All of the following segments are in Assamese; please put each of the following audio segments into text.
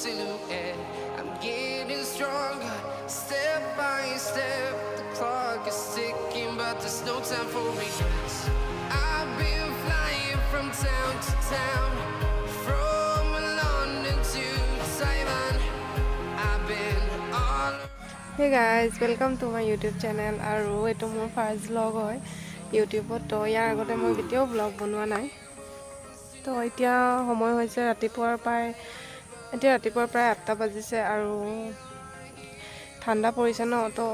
silhouette. I'm getting stronger, step by step. The clock is ticking, but there's no time for regrets. I've been flying from town to town, from London to Taiwan. I've been all. Hey guys, welcome to my YouTube channel. Aru eto mor first vlog hoy YouTube to yar agote moi video vlog bonwa nai. To etia homoy hoise ratipor pai etia ratipor pray 8টা bajise aru thanda porise no to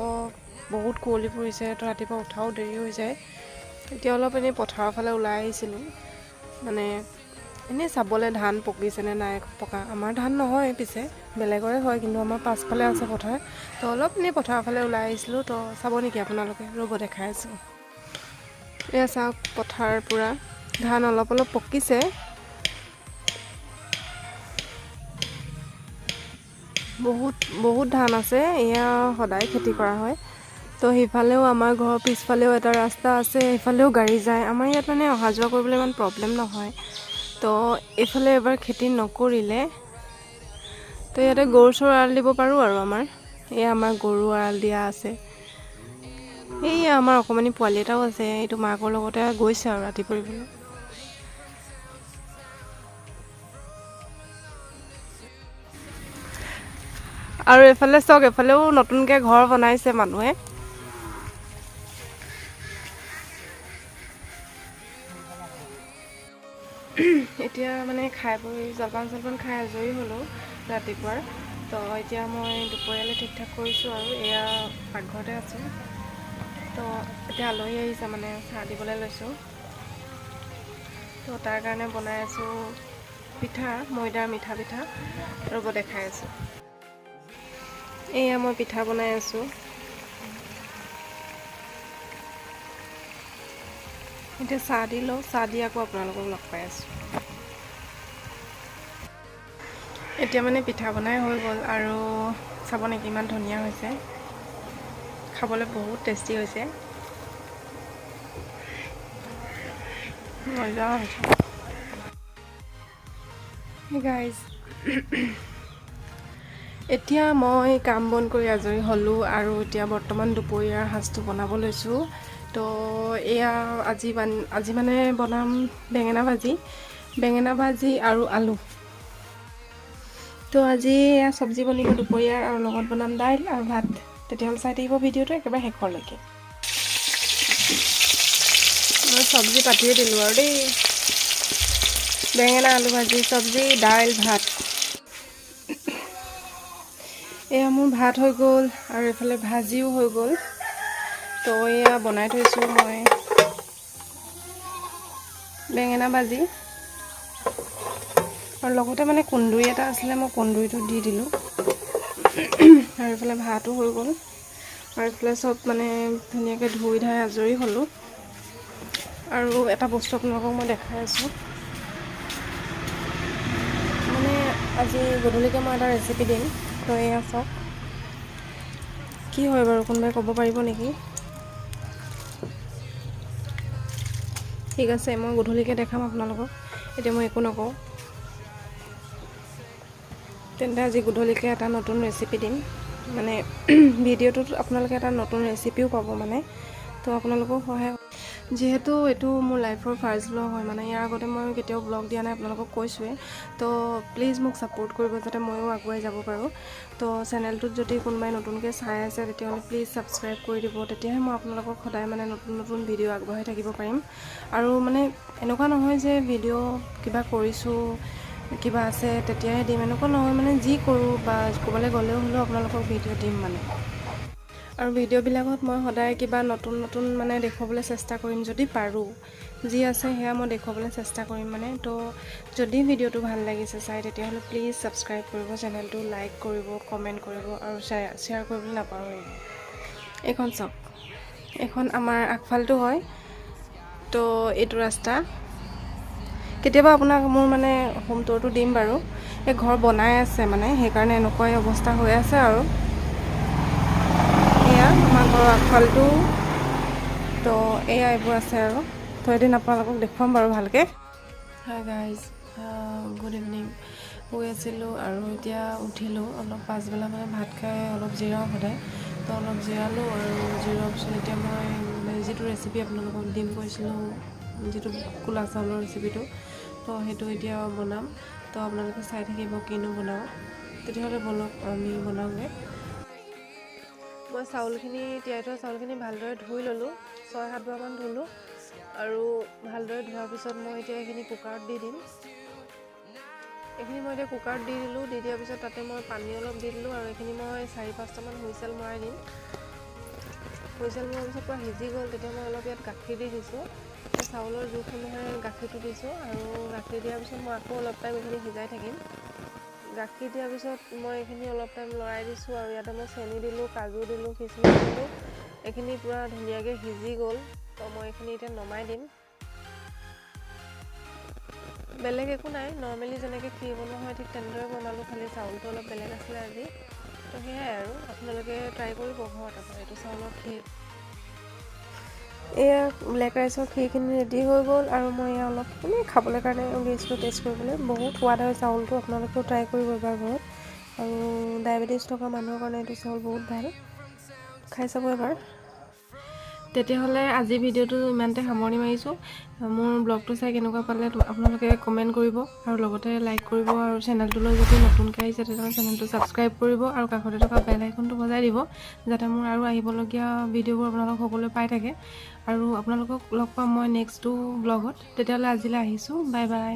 bahut kuoli porise to ratipor uthao deri hoi jay. Etia olop eni pothar phale ulai aisilu mane এনে সাবলে ধান পকিছে নে নাই পকা আমাৰ ধান নহয় পিছে বেলেগৰে হয় কিন্তু আমাৰ পাছফালে আছে পথাৰ তো অলপ নে পথাৰ ফালে ওলাই আহিছিলো তো চাব নেকি আপোনালোকে ৰব দেখাই আছো এয়া চাওক পথাৰ পুৰা ধান অলপ অলপ পকিছে বহুত ধান আছে এয়া সদায় খেতি কৰা হয় তো হিফালেও আমাৰ ঘৰৰ পিছফালেও এটা ৰাস্তা আছে হিফালেও গাড়ী যায় আমাৰ ইয়াত মানে অহা যোৱা কৰিবলৈ ইমান প্ৰবলেম নহয় তো এফালে এবাৰ খেতি নকৰিলে তো ইয়াতে গৰু চৰ আল দিব পাৰো আৰু আমাৰ গৰু আল দিয়া আছে এই আমাৰ অকমানি পোৱালি এটাও আছে এইটো মাকৰ লগতে গৈছে আৰু ৰাতি পৰিবলৈ আৰু এফালে চক এফালেও নতুনকৈ ঘৰ বনাইছে মানুহে এতিয়া মানে খাই বৈ জলপান খাই আজৰি হলো ৰাতিপুৱাৰ তো এতিয়া মই দুপৰীয়ালে ঠিক ঠাক কৰিছো আৰু এয়া পাকঘৰতে আছো তো এতিয়া আলহী আহিছে মানে চাহ দিবলৈ লৈছো তো তাৰ কাৰণে বনাই আছো পিঠা ময়দাৰ মিঠা পিঠা ৰব দেখাই আছো এয়া মই পিঠা বনাই আছো এতিয়া চাহ দি লওঁ চাহ দি আকৌ আপোনালোকক লগ পাই আছো এতিয়া মানে পিঠা বনাই হৈ গ'ল আৰু চাব নেকি ইমান ধুনীয়া হৈছে খাবলৈ বহুত টেষ্টি হৈছে মজা হৈছে হে গাইজ এতিয়া মই কাম বন কৰি আজৰি হলো আৰু এতিয়া বৰ্তমান দুপৰীয়াৰ সাজটো বনাব লৈছো তো এয়া আজি মানে বনাম বেঙেনা ভাজি আৰু আলু তো আজি এয়া সবজি বনিব দুপৰীয়াৰ আৰু লগত বনাম দাইল আৰু ভাত তেতিয়াহ'লে চাই থাকিব ভিডিঅ'টো একেবাৰে শেষলৈকে মই সবজি পাতিয়ে দিলোঁ আৰু দেই বেঙেনা আলু ভাজি সবজি দাইল ভাত এয়া মোৰ ভাত হৈ গ'ল আৰু এফালে ভাজিও হৈ গ'ল তো এয়া বনাই থৈছো মই বেঙেনা ভাজি আৰু লগতে মানে কুন্দুৰি এটা আছিলে মই কুন্দুৰিটো দি দিলোঁ আৰু এফালে ভাতো হৈ গ'ল আৰু এফালে চব মানে ধুনীয়াকৈ ধুই ধাই আজৰি হ'লোঁ আৰু এটা বস্তু আপোনালোকক মই দেখাই আছোঁ মানে আজি গধূলিকৈ মই এটা ৰেচিপি দিম তো এয়া চাওক কি হয় বাৰু কোনোবাই ক'ব পাৰিব নেকি ঠিক আছে মই গধূলিকৈ দেখাম আপোনালোকক এতিয়া মই একো নকওঁ তেন্তে আজি গধূলিকৈ এটা নতুন ৰেচিপি দিম মানে ভিডিঅ'টোত আপোনালোকে এটা নতুন ৰেচিপিও পাব মানে তো আপোনালোকক সহায় যেহেতু এইটো মোৰ লাইফৰ ফাৰ্ষ্ট ব্লগ হয় মানে ইয়াৰ আগতে মই কেতিয়াও ব্লগ দিয়া নাই আপোনালোকক কৈছোৱে তো প্লিজ মোক ছাপোৰ্ট কৰিব যাতে ময়ো আগুৱাই যাব পাৰোঁ তো চেনেলটোত যদি কোনোবাই নতুনকৈ চাই আছে তেতিয়াহ'লে প্লিজ ছাবস্ক্ৰাইব কৰি দিব তেতিয়াহে মই আপোনালোকক সদায় মানে নতুন ভিডিঅ' আগবঢ়াই থাকিব পাৰিম আৰু মানে এনেকুৱা নহয় যে ভিডিঅ' কিবা কৰিছোঁ কিবা আছে তেতিয়াহে দিম এনেকুৱা নহয় মানে যি কৰোঁ বা ক'বলৈ গ'লেও হ'লেও আপোনালোকক ভিডিঅ' দিম মানে আৰু ভিডিঅ'বিলাকত মই সদায় কিবা নতুন মানে দেখুৱাবলৈ চেষ্টা কৰিম যদি পাৰোঁ যি আছে সেয়া মই দেখুৱাবলৈ চেষ্টা কৰিম মানে তো যদি ভিডিঅ'টো ভাল লাগিছে চাই তেতিয়াহ'লে প্লিজ ছাবস্ক্ৰাইব কৰিব চেনেলটো লাইক কৰিব কমেণ্ট কৰিব আৰু শ্বেয়াৰ কৰিবলৈ নাপাহৰিব এইখন চাওক এইখন আমাৰ আগফালটো হয় তো এইটো ৰাস্তা কেতিয়াবা আপোনাক মোৰ মানে হোম টুৰটো দিম বাৰু এই ঘৰ বনাই আছে মানে সেইকাৰণে এনেকুৱাই অৱস্থা হৈ আছে আৰু এয়া আমাৰ ঘৰৰ আগফালটো তো এয়া এইবোৰ আছে আৰু তো এদিন আপোনালোকক দেখুৱাম বাৰু ভালকৈ হাই গাইজ গুড ইভিনিং শুই আছিলোঁ আৰু এতিয়া উঠিলোঁ অলপ পাছবেলা মানে ভাত খাই অলপ জিৰাওঁ সদায় তো অলপ জিৰালোঁ আৰু জিৰোৱাৰ পিছত এতিয়া মই মানে যিটো ৰেচিপি আপোনালোকক দিম কৈছিলোঁ যিটো কোলা চাউলৰ ৰেচিপিটো তো সেইটো এতিয়া বনাম তো আপোনালোকে চাই থাকিব কিনো বনাওঁ তেতিয়াহ'লে বলক আমি বনাওঁগৈ মই চাউলখিনি তিয়াই থোৱা চাউলখিনি ভালদৰে ধুই ল'লোঁ 6-7 বাৰমান ধুলোঁ আৰু ভালদৰে ধোৱাৰ পিছত মই এতিয়া এইখিনি কুকাৰত দি দিম এইখিনি মই এতিয়া কুকাৰত দি দিলোঁ দি দিয়াৰ পিছত তাতে মই পানী অলপ দি দিলোঁ আৰু এইখিনি মই 4-5টামান হুইচেল মৰাই দিম হুইচেল মৰাৰ পিছত পূৰা সিজি গ'ল তেতিয়া মই অলপ ইয়াত গাখীৰ দি দিছোঁ চাউলৰ জোখ অনুসাৰে গাখীৰটো দিছোঁ আৰু গাখীৰ দিয়াৰ পিছত মই আকৌ অলপ টাইম এইখিনি সিজাই থাকিম গাখীৰ দিয়াৰ পিছত মই এইখিনি অলপ টাইম লৰাই দিছোঁ আৰু ইয়াতে মই চেনি দিলোঁ কাজু দিলোঁ কিচমিচ দিলোঁ এইখিনি পূৰা ধুনীয়াকৈ সিজি গ'ল তো মই এইখিনি এতিয়া নমাই দিম বেলেগ একো নাই নৰ্মেলি যেনেকৈ খীৰ বনোৱা হয় ঠিক তেনেদৰে বনালোঁ খালি চাউলটো অলপ বেলেগ আছিলে আজি তো সেয়াই আৰু আপোনালোকে ট্ৰাই কৰিব ঘৰত আকৌ এইটো চাউলৰ খীৰ এয়া ব্লেক ৰাইচৰ খীৰখিনি ৰেডি হৈ গ'ল আৰু মই এয়া অলপ এনেই খাবলৈ কাৰণে উলিয়াইছিলোঁ টেষ্ট কৰিবলৈ বহুত সোৱাদ হয় চাউলটো আপোনালোকেও ট্ৰাই কৰিব এবাৰ ঘৰত আৰু ডায়েবেটিছ থকা মানুহৰ কাৰণে এইটো চাউল বহুত ভাল খাই চাব এবাৰ তেতিয়াহ'লে আজি ভিডিঅ'টো ইমানতে সামৰণি মাৰিছোঁ মোৰ ব্লগটো চাই কেনেকুৱা পালে আপোনালোকে কমেণ্ট কৰিব আৰু লগতে লাইক কৰিব আৰু চেনেলটোলৈ যদি নতুনকৈ আহিছে তেতিয়াহ'লে চেনেলটো ছাবস্ক্ৰাইব কৰিব আৰু কাষতে থকা বেল আইকনটো বজাই দিব যাতে মোৰ আৰু আহিবলগীয়া ভিডিঅ'বোৰ আপোনালোক সকলোৱে পাই থাকে আৰু আপোনালোকক লগ পাম মই নেক্সটটো ব্লগত তেতিয়াহ'লে আজিলৈ আহিছোঁ বাই বাই